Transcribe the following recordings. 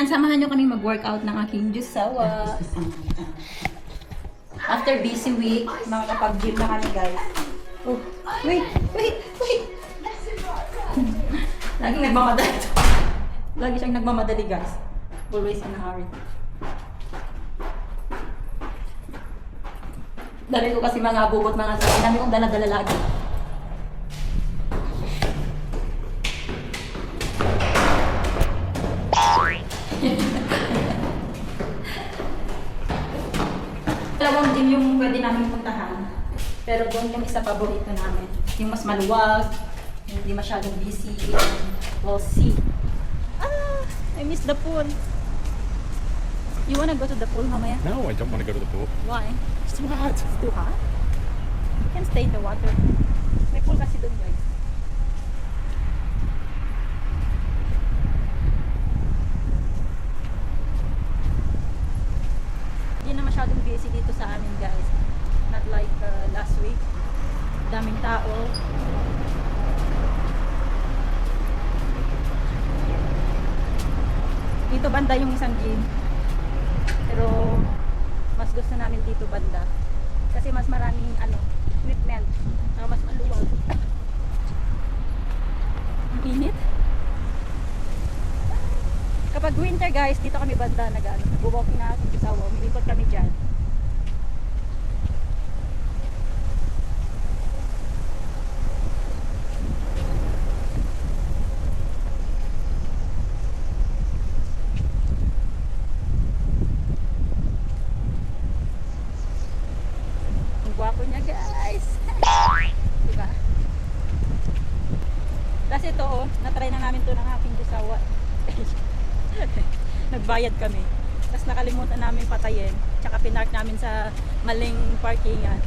Ayan, samahan nyo kami mag-workout ng aking jusawa. After busy week, makakapag-gym na kami, guys. Oh, wait. Laging nagmamadali. Lagi siyang nagmamadali, guys. Always in a hurry. Dali ko kasi mga bubot, mga sa dami kong dala-dala lagi. Dalawang gym yung pwede namin puntahan. Pero doon yung isa paborito namin. Yung mas maluwag, hindi masyadong busy. We'll see. I miss the pool. You wanna go to the pool mamaya? No, I don't want to go to the pool. Why? It's too hot. It's too hot? You can stay in the water. May pool kasi doon, guys. Hindi na masyadong busy dito sa amin, guys. Not like last week. Daming tao. Dito banda yung isang gym. Pero mas gusto namin dito banda. Kasi mas maraming equipment. Mas maluwag. Ang init. Kapag winter, guys, dito kami banda nag-walking na sa Kisawa. Umikot kami dyan. Ang gwapo niya, guys. Diba? Kasi ito, na-try na namin to ng aking Kisawa. Nagbayad kami. Tapos nakalimutan namin patayin. Tsaka pinark namin sa maling parkingan.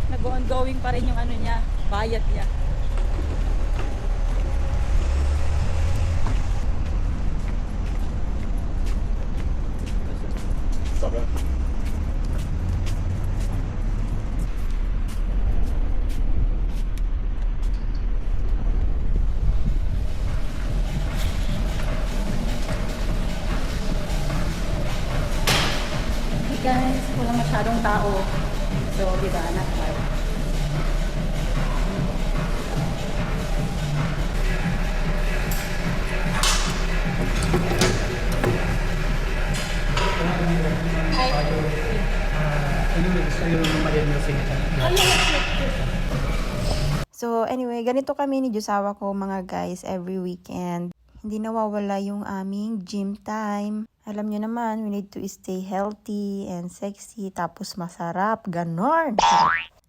Nag-ongoing pa rin yung niya, bayad niya. Stop it. Guys, walang masyadong tao. So, diba, not bad. So, anyway, ganito kami ni Jusawa ko, mga guys, every weekend. Hindi nawawala yung aming gym time. Alam nyo naman, we need to stay healthy and sexy, tapos masarap, ganon.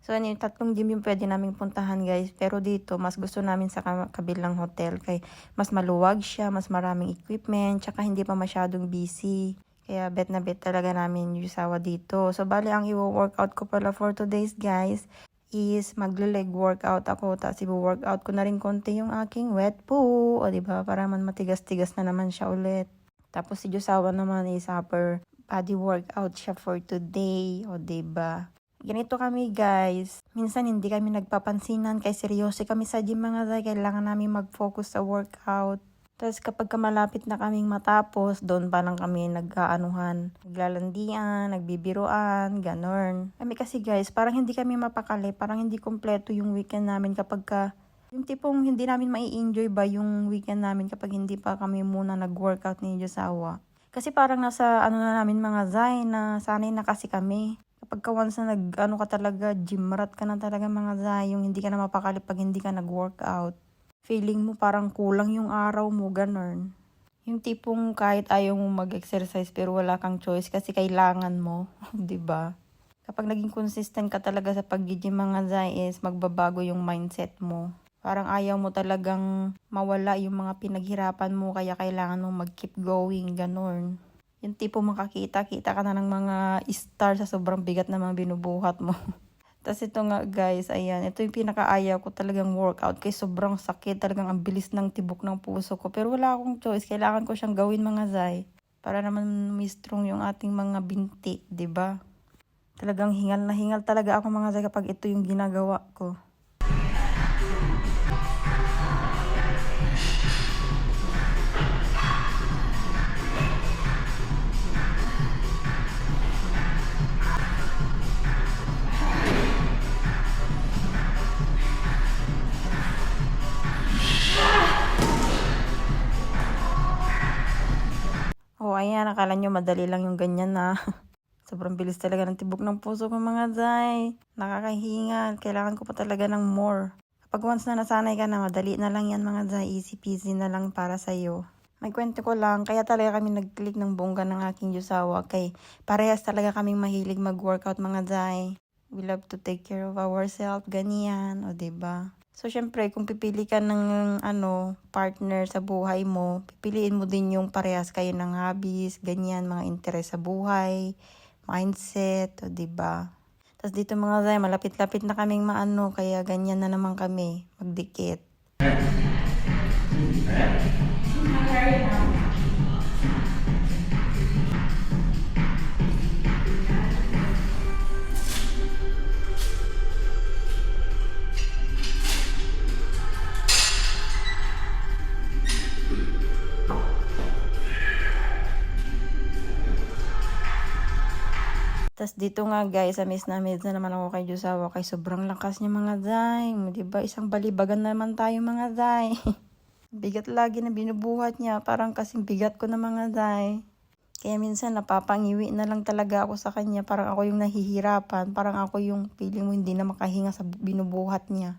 So, ano yung tatlong gym yung pwede namin puntahan, guys. Pero dito, mas gusto namin sa kabilang hotel. Kaya mas maluwag siya, mas maraming equipment, tsaka hindi pa masyadong busy. Kaya bet na bet talaga namin yung sawa dito. So, bali ang i-workout ko pala for today's, guys, is magle-leg workout ako. Tapos i-workout ko na rin konti yung aking wet poo. O, diba? Para man matigas-tigas na naman siya ulit. Tapos si Jusawa naman is upper body workout siya for today. O, diba? Ganito kami, guys. Minsan hindi kami nagpapansinan kaya seryoso kami sa gym, mga day. Kailangan namin mag-focus sa workout. Tapos kapag malapit na kaming matapos, doon pa lang kami nagkaanuhan. Naglalandian, nagbibiruan, ganon. Kami kasi, guys, parang hindi kami mapakali. Parang hindi kompleto yung weekend namin kapag yung tipong hindi namin mai-enjoy ba yung weekend namin kapag hindi pa kami muna nag-workout ni Josawa. Kasi parang nasa na namin, mga zay, na sanay na kasi kami. Kapag once na ka talaga, gym rat ka na talaga, mga zay, yung hindi ka na mapakali pag hindi ka nag-workout. Feeling mo parang kulang yung araw mo, ganon. Yung tipong kahit ayaw mo mag-exercise pero wala kang choice kasi kailangan mo, 'di ba? Kapag naging consistent ka talaga sa pag-gym, mga zay, is magbabago yung mindset mo. Parang ayaw mo talagang mawala yung mga pinaghirapan mo, kaya kailangan mo mag-keep going, ganon. Yung tipo makakita-kita ka na ng mga star sa sobrang bigat na mga binubuhat mo. Tapos ito nga, guys, ayan, ito yung pinakaayaw ko talagang workout kasi sobrang sakit, talagang ang bilis ng tibok ng puso ko. Pero wala akong choice, kailangan ko siyang gawin, mga zay, para naman mistrong yung ating mga binti, 'di ba? Talagang hingal na hingal talaga ako, mga zay, kapag ito yung ginagawa ko. ayan, akala nyo madali lang yung ganyan na. Sobrang bilis talaga ng tibok ng puso ko mga day. Nakakahinga. Kailangan ko pa talaga ng more. Kapag once na nasanay ka na, madali na lang yan mga day. Easy peasy na lang para sa'yo. May kwento ko lang, kaya talaga kami nag-click ng bongga ng aking Diyosawa. Kay parehas talaga kaming mahilig mag-workout mga day. We love to take care of ourselves, ganyan. O diba? So, syempre, kung pipili ka ng partner sa buhay mo, pipiliin mo din yung parehas kayo ng hobbies, ganyan, mga interes sa buhay, mindset, o diba? Tapos dito mga day, malapit-lapit na kaming kaya ganyan na naman kami, magdikit. Tapos dito nga guys, amis na naman ako kay Diyosawa kay sobrang lakas niya mga day. Diba? Isang balibagan naman tayo mga day. Bigat lagi na binubuhat niya. Parang kasing bigat ko na mga day. Kaya minsan napapangiwi na lang talaga ako sa kanya. Parang ako yung nahihirapan. Parang ako yung feeling mo hindi na makahinga sa binubuhat niya.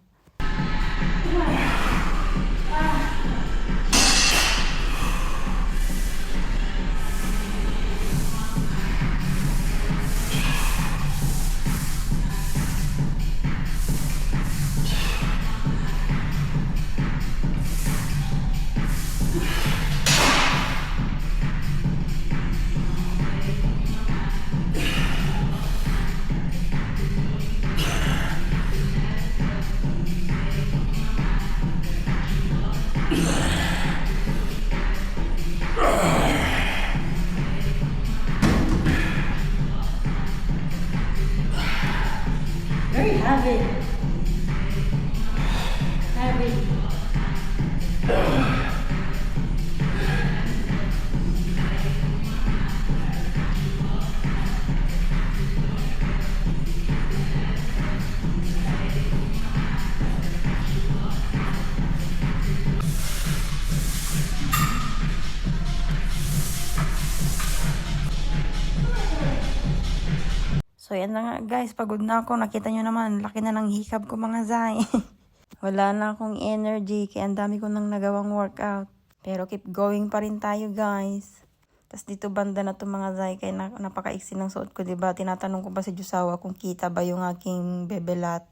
Very heavy. Heavy. So yan na nga guys, pagod na ako. Nakita nyo naman, laki na ng hikab ko mga zay. Wala na akong energy, kaya ang dami ko nang nagawang workout. Pero keep going pa rin tayo guys. Tapos dito banda na to mga zay, kaya napakaiksi ng suot ko, diba? Tinatanong ko ba si Diyosawa kung kita ba yung aking bebelat.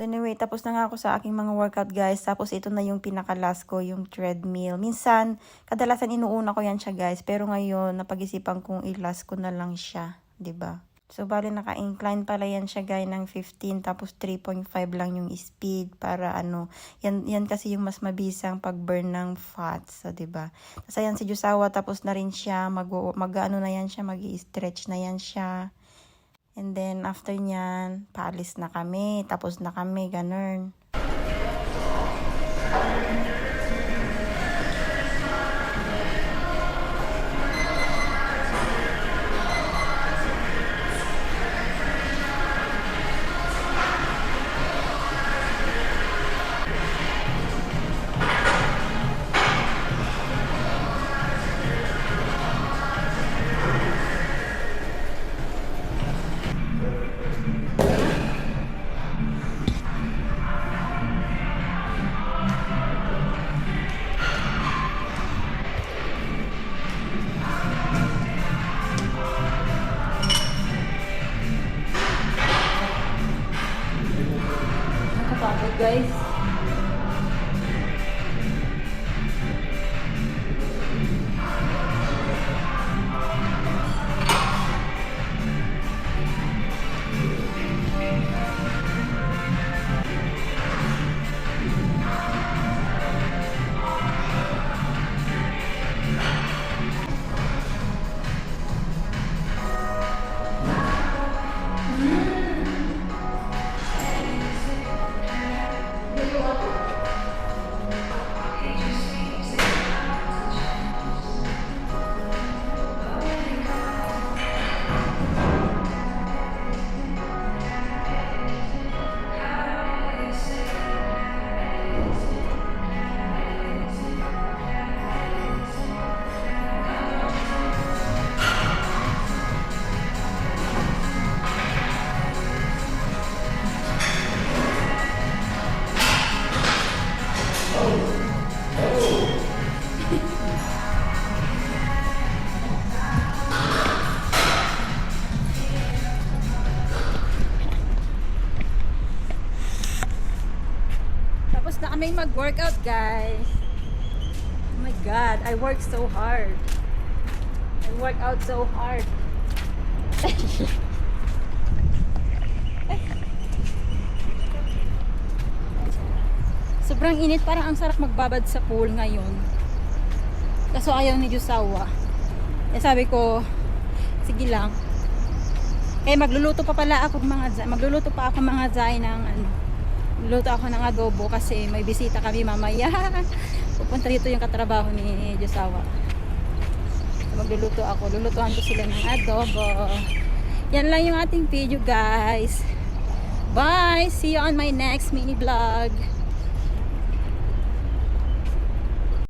Anyway, tapos na nga ako sa aking mga workout guys. Tapos ito na yung pinaka-last ko, yung treadmill. Minsan, kadalasan inuuna ko yan siya guys. Pero ngayon, napag-isipan kong i-last ko na lang siya. 'Di ba? So, bali naka-incline pala yan siya guys ng 15. Tapos 3.5 lang yung speed. Para yan kasi yung mas mabisang pag-burn ng fats. So, 'di ba? Tapos ayan si Diyosawa, tapos na rin siya. Mag-ano na yan siya, mag-i-stretch na yan siya. And then, after nyan, paalis na kami. Tapos na kami, ganun. Nakapagod guys. na kami mag-workout, guys. Oh my God, I work so hard. I work out so hard. Sobrang init, parang ang sarap magbabad sa pool ngayon. Kaso ayaw ni Jusawa. Eh sabi ko, sige lang. Kaya magluluto pa ako mga zay ng magluluto ako ng adobo kasi may bisita kami mamaya. Pupunta dito yung katrabaho ni Jusawa. Magluluto ako, lulutuan ko sila ng adobo. Yan lang yung ating video, guys. Bye! See you on my next mini vlog.